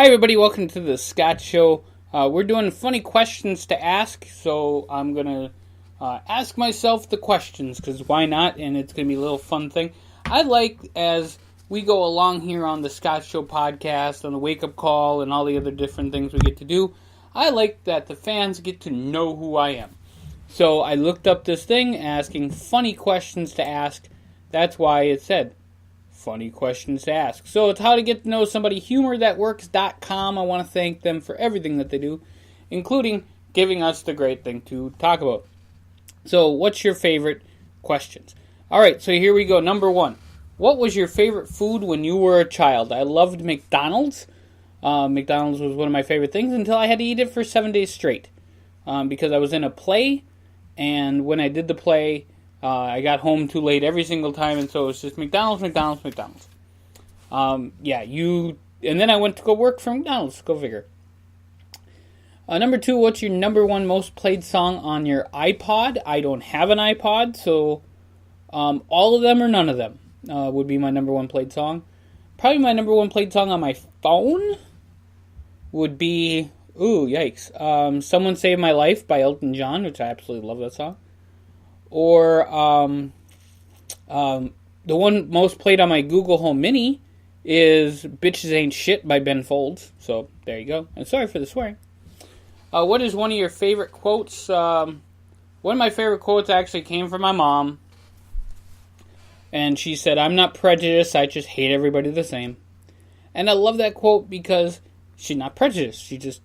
everybody, welcome to the Scott Show. We're doing funny questions to ask, so I'm going to ask myself the questions, because why not, and it's going to be a little fun thing. I like, as we go along here on the Scott Show podcast, on the Wake Up Call, and all the other different things we get to do, I like that the fans get to know who I am. So I looked up this thing, asking funny questions to ask. That's why it said funny questions to ask. So it's how to get to know somebody. HumorThatWorks.com. I want to thank them for everything that they do, including giving us the great thing to talk about. So what's your favorite questions? All right, so here we go. Number one. What was your favorite food when you were a child? I loved McDonald's. McDonald's was one of my favorite things until I had to eat it for 7 days straight. Because I was in a play, and when I did the play, I got home too late every single time, and so it was just McDonald's. And then I went to go work for McDonald's. Go figure. Number two, what's your number one most played song on your iPod? I don't have an iPod, so all of them or none of them would be my number one played song. Probably my number one played song on my phone would be, Someone Saved My Life by Elton John, which I absolutely love that song. Or the one most played on my Google Home Mini is Bitches Ain't Shit by Ben Folds. So there you go. And sorry for the swearing. What is one of your favorite quotes? One of my favorite quotes actually came from my mom. And she said, "I'm not prejudiced, I just hate everybody the same." And I love that quote because she's not prejudiced. She just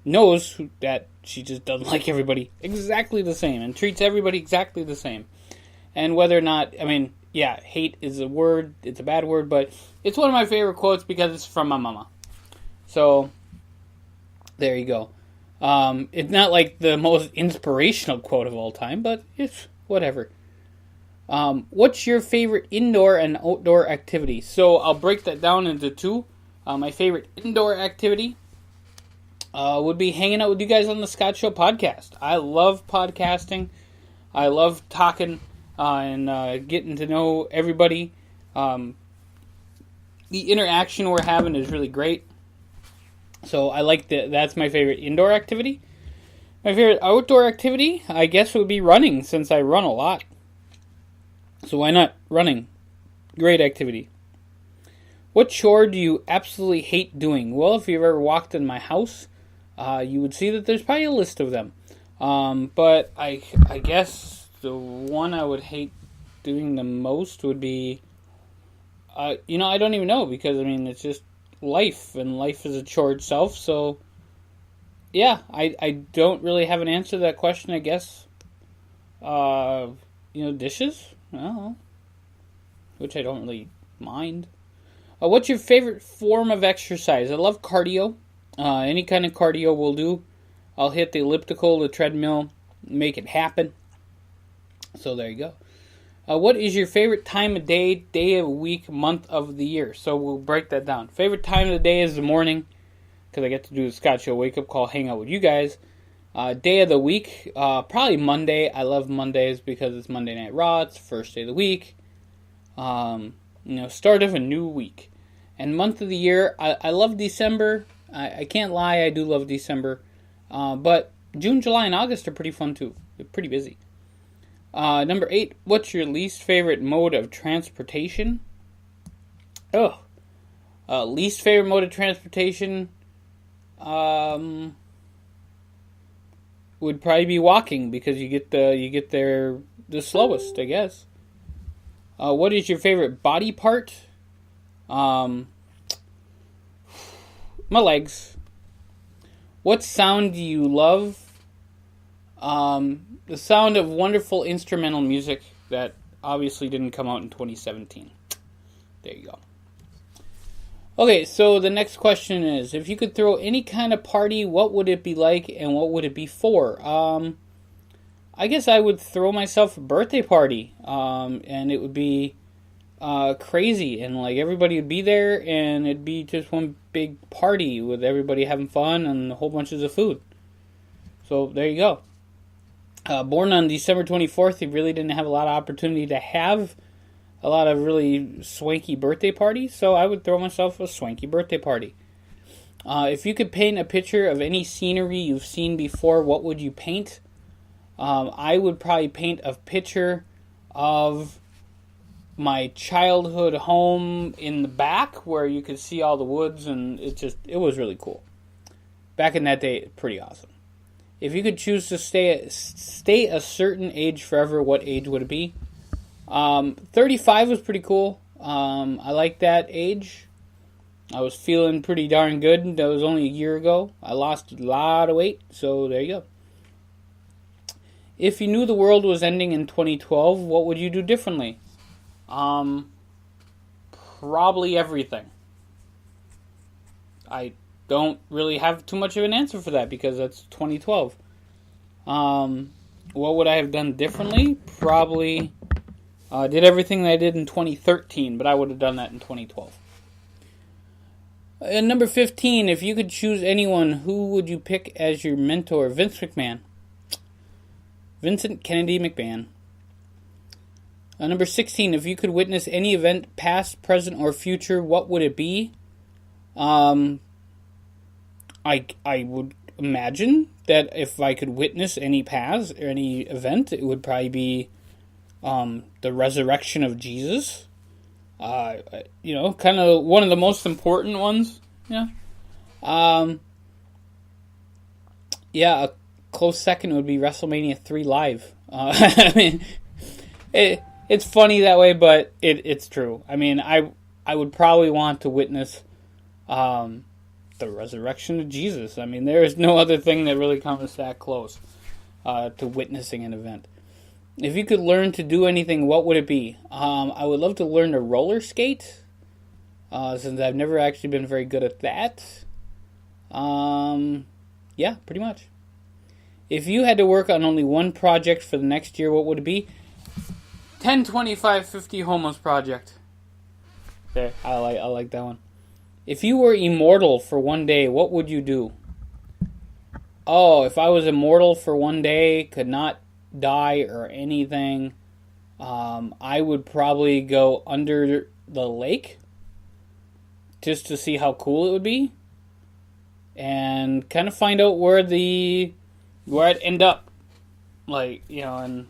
knows that she just doesn't like everybody exactly the same and treats everybody exactly the same. And whether or not, hate is a word, it's a bad word, but it's one of my favorite quotes because it's from my mama. So, there you go. It's not like the most inspirational quote of all time, but it's whatever. What's your favorite indoor and outdoor activity? So I'll break that down into two. My favorite indoor activity would be hanging out with you guys on the Scott Show podcast. I love podcasting. I love talking and getting to know everybody. The interaction we're having is really great. So I like that. That's my favorite indoor activity. My favorite outdoor activity, I guess, would be running, since I run a lot. So why not running? Great activity. What chore do you absolutely hate doing? Well, if you've ever walked in my house, you would see that there's probably a list of them. But I guess the one I would hate doing the most would be, I don't even know, because, it's just life, and life is a chore itself, so, yeah, I don't really have an answer to that question, I guess. Dishes? Well, which I don't really mind. What's your favorite form of exercise? I love cardio. Any kind of cardio will do. I'll hit the elliptical, the treadmill, make it happen. So there you go. What is your favorite time of day of week, month of the year? So we'll break that down. Favorite time of the day is the morning, because I get to do the Scott Show Wake Up Call, hang out with you guys. Day of the week, probably Monday. I love Mondays because it's Monday Night Raw. It's the first day of the week. Start of a new week. And month of the year, I love December. I can't lie, I do love December. But June, July, and August are pretty fun too. They're pretty busy. Number 8, what's your least favorite mode of transportation? Least favorite mode of transportation, would probably be walking, because you get there the slowest, I guess. What is your favorite body part? My legs. What sound do you love? The sound of wonderful instrumental music that obviously didn't come out in 2017. There you go. Okay, so the next question is, if you could throw any kind of party, what would it be like, and what would it be for? I guess I would throw myself a birthday party, and it would be crazy, and everybody would be there, and it'd be just one big party with everybody having fun and a whole bunches of food. So there you go. Born on December 24th, he really didn't have a lot of opportunity to have a lot of really swanky birthday parties, so I would throw myself a swanky birthday party. If you could paint a picture of any scenery you've seen before, what would you paint? I would probably paint a picture of my childhood home in the back where you could see all the woods, and it was really cool. Back in that day, pretty awesome. If you could choose to stay a certain age forever, what age would it be? 35 was pretty cool. I like that age. I was feeling pretty darn good. That was only a year ago. I lost a lot of weight, so there you go. If you knew the world was ending in 2012, what would you do differently? Probably everything. I don't really have too much of an answer for that because that's 2012. What would I have done differently? Probably did everything that I did in 2013, but I would have done that in 2012. And number 15, if you could choose anyone, who would you pick as your mentor? Vince McMahon. Vincent Kennedy McMahon. Number 16, if you could witness any event, past, present, or future, what would it be? I would imagine that if I could witness any past or any event, it would probably be the resurrection of Jesus. Kind of one of the most important ones. Yeah. A close second would be WrestleMania 3 Live. I mean, it's funny that way, but it's true. I mean, I would probably want to witness the resurrection of Jesus. I mean, there is no other thing that really comes that close to witnessing an event. If you could learn to do anything, what would it be? I would love to learn to roller skate, since I've never actually been very good at that. Yeah, pretty much. If you had to work on only one project for the next year, what would it be? 10, 25, 50 Homos Project. There, I like that one. If you were immortal for one day, what would you do? Oh, if I was immortal for one day, could not die or anything, I would probably go under the lake just to see how cool it would be and kind of find out where I'd end up, and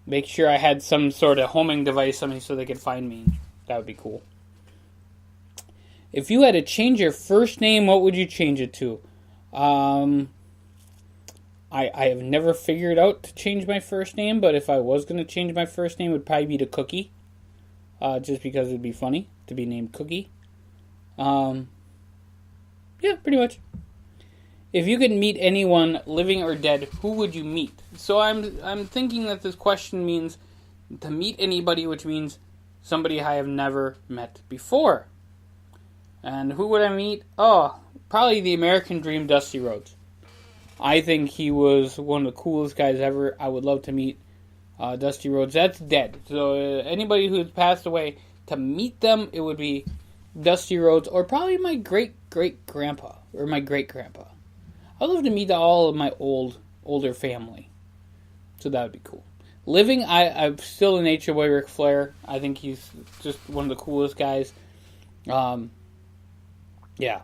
make sure I had some sort of homing device, something so they could find me. That would be cool. If you had to change your first name, what would you change it to? I have never figured out to change my first name, but if I was going to change my first name, it would probably be to Cookie. Just because it would be funny to be named Cookie. Yeah, pretty much. If you could meet anyone, living or dead, who would you meet? So I'm thinking that this question means to meet anybody, which means somebody I have never met before. And who would I meet? Oh, probably the American Dream, Dusty Rhodes. I think he was one of the coolest guys ever. I would love to meet Dusty Rhodes. That's dead. So anybody who's passed away, to meet them, it would be Dusty Rhodes or probably my great-great-grandpa or my great-grandpa. I'd love to meet all of my older family. So that would be cool. Living, I'm still a Nature Boy Ric Flair. I think he's just one of the coolest guys. Yeah.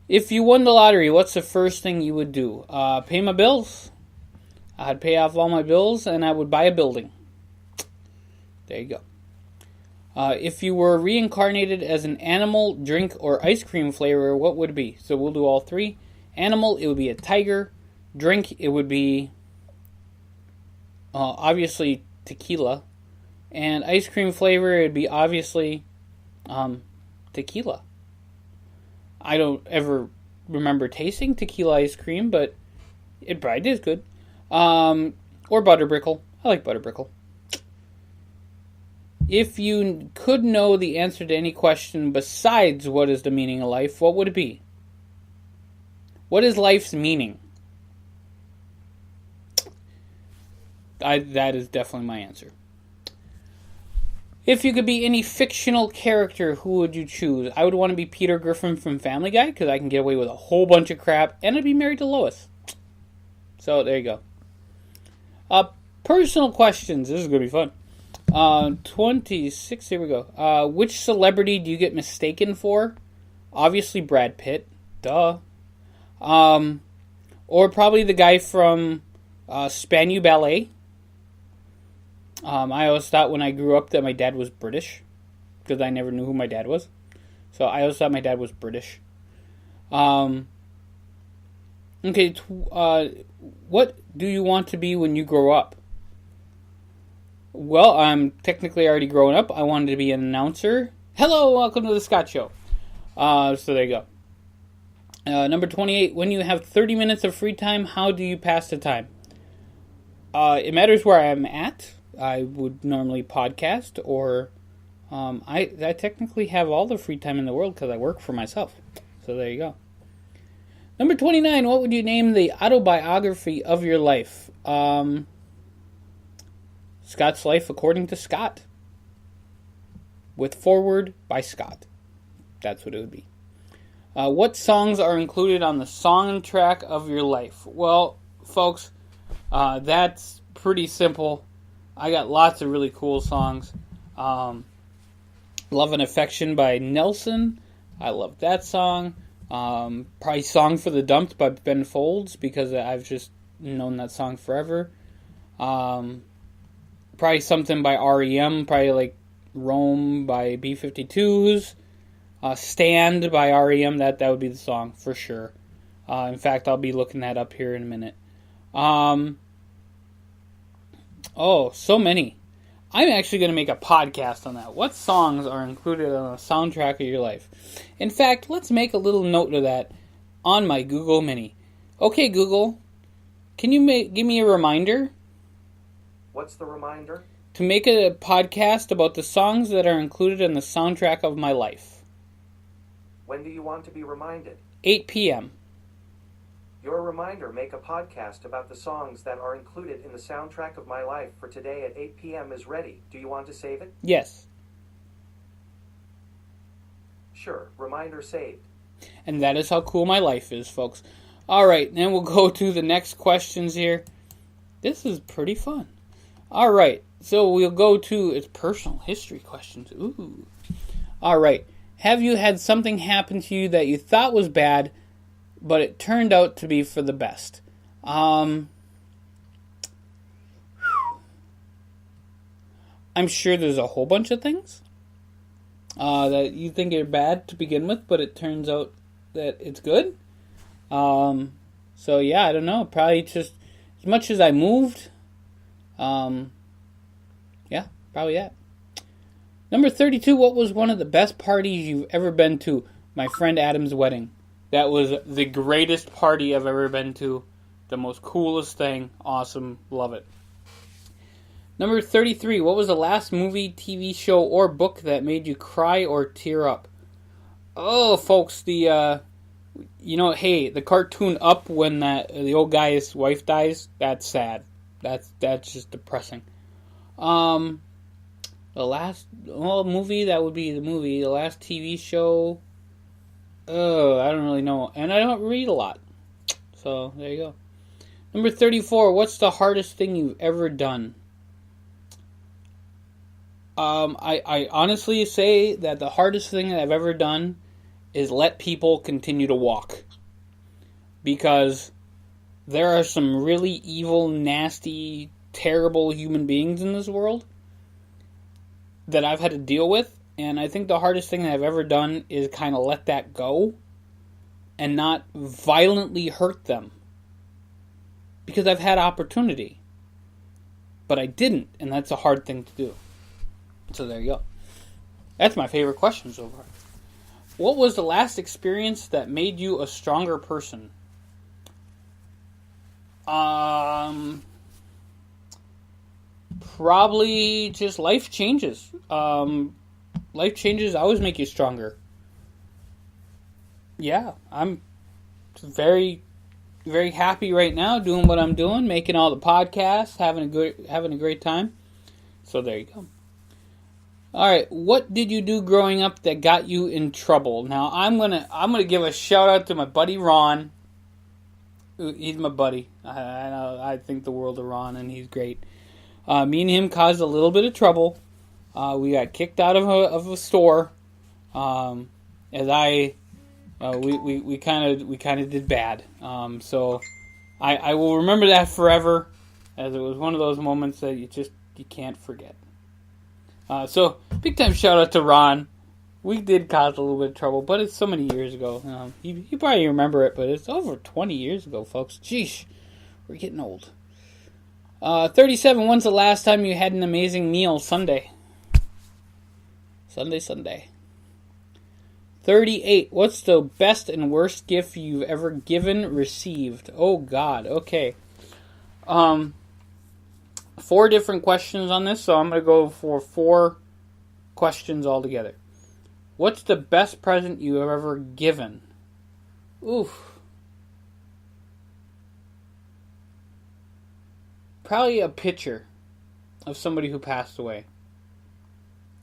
If you won the lottery, what's the first thing you would do? Pay my bills. I'd pay off all my bills, and I would buy a building. There you go. If you were reincarnated as an animal, drink, or ice cream flavor, what would it be? So we'll do all three. Animal, it would be a tiger. Drink, it would be obviously tequila. And ice cream flavor, it would be obviously tequila. I don't ever remember tasting tequila ice cream, but it probably is good. Or butterbrickle. I like butterbrickle. If you could know the answer to any question besides what is the meaning of life, what would it be? What is life's meaning? That is definitely my answer. If you could be any fictional character, who would you choose? I would want to be Peter Griffin from Family Guy, because I can get away with a whole bunch of crap, and I'd be married to Lois. So, there you go. Personal questions. This is going to be fun. 26, here we go. Which celebrity do you get mistaken for? Obviously Brad Pitt. Duh. Or probably the guy from Spanu Ballet. I always thought when I grew up that my dad was British, because I never knew who my dad was. So I always thought my dad was British. Okay, what do you want to be when you grow up? Well, I'm technically already grown up. I wanted to be an announcer. Hello, welcome to the Scott Show. So there you go. Number 28, when you have 30 minutes of free time, how do you pass the time? It matters where I'm at. I would normally podcast, or I technically have all the free time in the world because I work for myself. So there you go. Number 29, what would you name the autobiography of your life? Scott's Life According to Scott. With foreword by Scott. That's what it would be. What songs are included on the soundtrack of your life? Well, folks, that's pretty simple. I got lots of really cool songs. Love and Affection by Nelson. I love that song. Probably Song for the Dumped by Ben Folds, because I've just known that song forever. Probably something by REM, probably like Rome by B-52s. Stand by REM, that would be the song for sure. In fact, I'll be looking that up here in a minute. So many. I'm actually going to make a podcast on that. What songs are included on the soundtrack of your life? In fact, let's make a little note of that on my Google Mini. Okay, Google, can you give me a reminder? What's the reminder? To make a podcast about the songs that are included in the soundtrack of my life. When do you want to be reminded? 8 p.m. Your reminder, make a podcast about the songs that are included in the soundtrack of my life for today at 8 p.m. is ready. Do you want to save it? Yes. Sure, reminder saved. And that is how cool my life is, folks. Alright, then we'll go to the next questions here. This is pretty fun. Alright, so we'll go to its personal history questions. Ooh. Alright, have you had something happen to you that you thought was bad, but it turned out to be for the best? I'm sure there's a whole bunch of things that you think are bad to begin with, but it turns out that it's good. So yeah, I don't know. Probably just as much as I moved. Yeah, probably that. Number 32, what was one of the best parties you've ever been to? My friend Adam's wedding. That was the greatest party I've ever been to. The most coolest thing. Awesome. Love it. Number 33, what was the last movie, TV show, or book that made you cry or tear up? Oh, folks, the cartoon Up, when the old guy's wife dies, that's sad. That's just depressing. The last movie, that would be the movie. The last TV show, I don't really know. And I don't read a lot. So, there you go. Number 34, what's the hardest thing you've ever done? I honestly say that the hardest thing that I've ever done is let people continue to walk. Because there are some really evil, nasty, terrible human beings in this world that I've had to deal with. And I think the hardest thing that I've ever done is kind of let that go and not violently hurt them. Because I've had opportunity. But I didn't, and that's a hard thing to do. So there you go. That's my favorite question so far. What was the last experience that made you a stronger person? Probably just life changes. Life changes always make you stronger. Yeah, I'm very, very happy right now doing what I'm doing, making all the podcasts, having a great time. So there you go. All right, what did you do growing up that got you in trouble? Now I'm gonna give a shout out to my buddy Ron. He's my buddy. I think the world of Ron, and he's great. Me and him caused a little bit of trouble. We got kicked out of a store as I We kind of did bad. So I will remember that forever, as it was one of those moments that you can't forget. So big time shout out to Ron. We did cause a little bit of trouble, but it's so many years ago. You probably remember it, but it's over 20 years ago, folks. Jeez, we're getting old. 37, when's the last time you had an amazing meal? Sunday. Sunday. 38, what's the best and worst gift you've ever given, received? Oh, God, okay. 4 different questions on this, so I'm going to go for 4 questions altogether. What's the best present you have ever given? Oof. Probably a picture of somebody who passed away.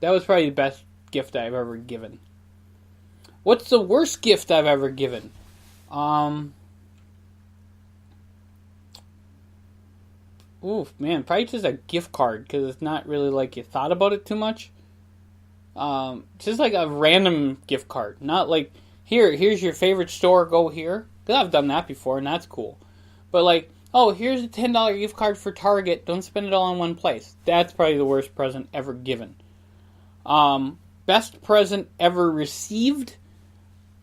That was probably the best gift I've ever given. What's the worst gift I've ever given? Oof, man, probably just a gift card, because it's not really like you thought about it too much. Just like a random gift card. Not like, here's your favorite store, go here. Because I've done that before, and that's cool. But like, oh, here's a $10 gift card for Target. Don't spend it all in one place. That's probably the worst present ever given. Best present ever received.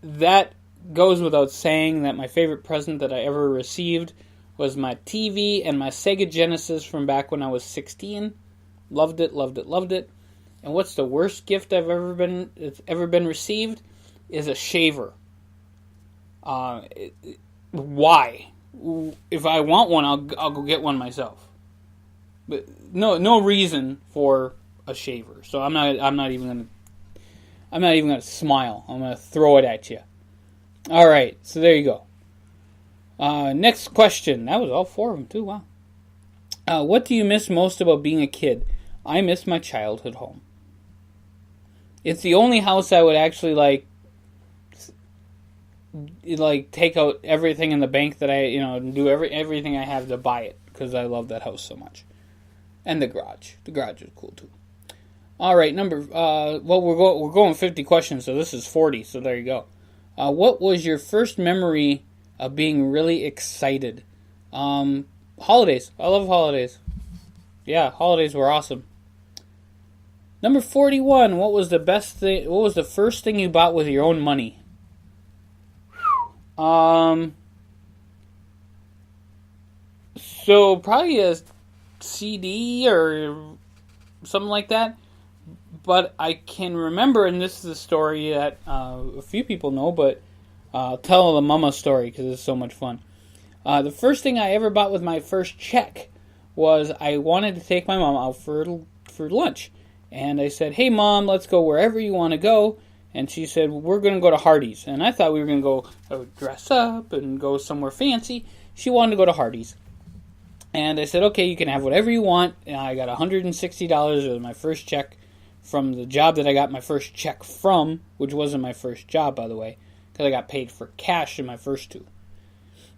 That goes without saying that my favorite present that I ever received was my TV and my Sega Genesis from back when I was 16. Loved it. And what's the worst gift I've ever been received? Is a shaver. Why? If I want one, I'll go get one myself. But no reason for a shaver. So I'm not even gonna smile. I'm gonna throw it at you. All right. So there you go. Next question. That was all 4 of them too. Wow. What do you miss most about being a kid? I miss my childhood home. It's the only house I would actually like take out everything in the bank that I, do everything I have to buy it, because I love that house so much. And the garage. The garage is cool too. All right, we're going 50 questions, so this is 40. So there you go. What was your first memory of being really excited? Holidays. I love holidays. Yeah, holidays were awesome. Number 41. What was the first thing you bought with your own money? So probably a CD or something like that. But I can remember, and this is a story that a few people know, but I'll tell the mama story because it's so much fun. The first thing I ever bought with my first check was I wanted to take my mom out for lunch. And I said, hey, Mom, let's go wherever you want to go. And she said, we're going to go to Hardee's. And I thought we were going to go dress up and go somewhere fancy. She wanted to go to Hardee's. And I said, okay, you can have whatever you want. And I got $160. It was my first check from the job that I got my first check from, which wasn't my first job, by the way, because I got paid for cash in my first 2.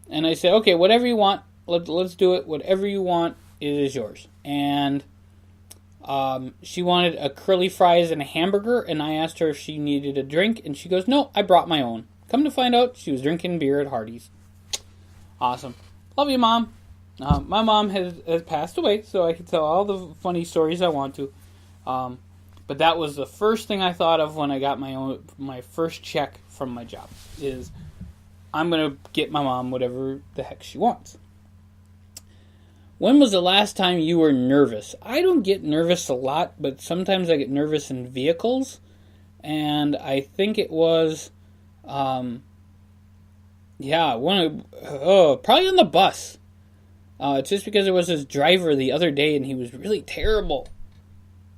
And I said, okay, whatever you want, let's do it. Whatever you want, it is yours. And she wanted a curly fries and a hamburger, and I asked her if she needed a drink, and she goes, no, I brought my own. Come to find out, she was drinking beer at Hardee's. Awesome. Love you, Mom. My mom has passed away, so I can tell all the funny stories I want to. But that was the first thing I thought of when I got my first check from my job, is I'm going to get my mom whatever the heck she wants. When was the last time you were nervous? I don't get nervous a lot, but sometimes I get nervous in vehicles. And I think it was, probably on the bus. Just because there was this driver the other day and he was really terrible.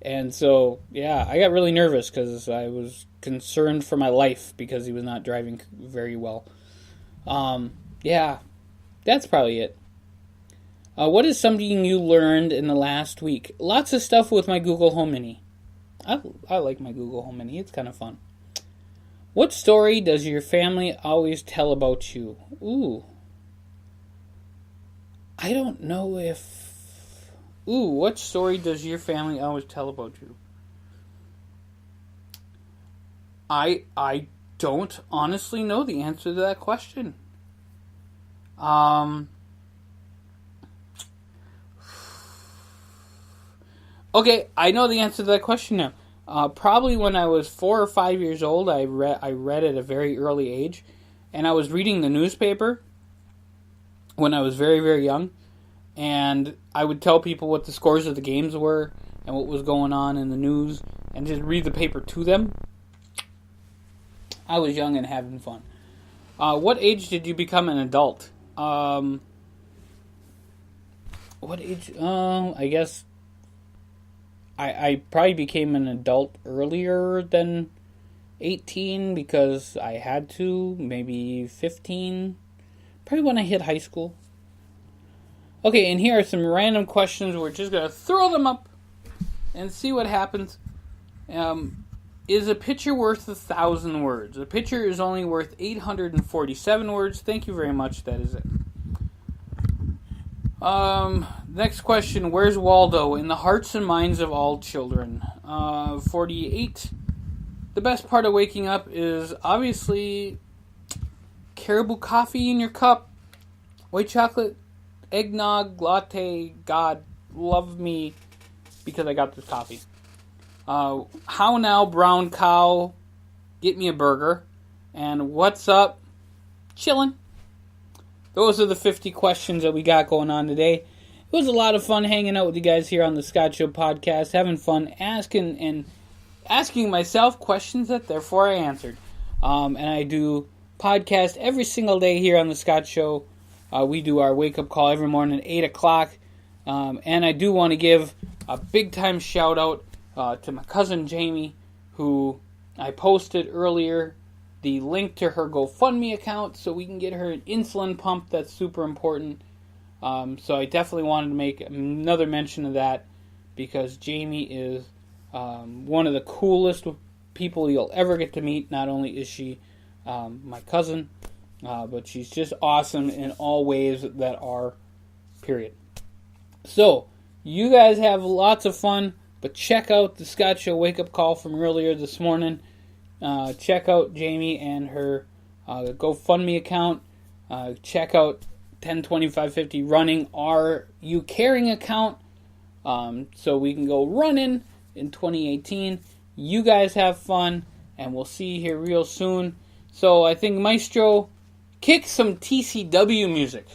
And so, I got really nervous because I was concerned for my life because he was not driving very well. That's probably it. What is something you learned in the last week? Lots of stuff with my Google Home Mini. I like my Google Home Mini. It's kind of fun. What story does your family always tell about you? Ooh. I don't know if... Ooh, what story does your family always tell about you? I don't honestly know the answer to that question. Okay, I know the answer to that question now. Probably when I was 4 or 5 years old, I read at a very early age, and I was reading the newspaper when I was very, very young, and I would tell people what the scores of the games were and what was going on in the news, and just read the paper to them. I was young and having fun. What age did you become an adult? What age? I guess I probably became an adult earlier than 18 because I had to. Maybe 15. Probably when I hit high school. Okay, and here are some random questions. We're just going to throw them up and see what happens. Is a picture worth 1,000 words? A picture is only worth 847 words. Thank you very much. That is it. Next question. Where's Waldo? In the hearts and minds of all children. 48. The best part of waking up is obviously Caribou coffee in your cup. White chocolate, eggnog, latte. God, love me because I got this coffee. How now, brown cow? Get me a burger. And what's up? Chillin'. Those are the 50 questions that we got going on today. It was a lot of fun hanging out with you guys here on the Scott Show podcast, having fun asking myself questions that therefore I answered. And I do podcast every single day here on the Scott Show. We do our wake-up call every morning at 8 o'clock. And I do want to give a big-time shout-out to my cousin Jamie, who I posted earlier the link to her GoFundMe account so we can get her an insulin pump. That's super important. So I definitely wanted to make another mention of that because Jamie is one of the coolest people you'll ever get to meet. Not only is she my cousin, but she's just awesome in all ways that are, period. So, you guys have lots of fun, but check out the Scott Show wake-up call from earlier this morning. Check out Jamie and her GoFundMe account. Check out 102550 running our You Caring account so we can go running in 2018. You guys have fun, and we'll see you here real soon. So I think Maestro, kick some TCW music.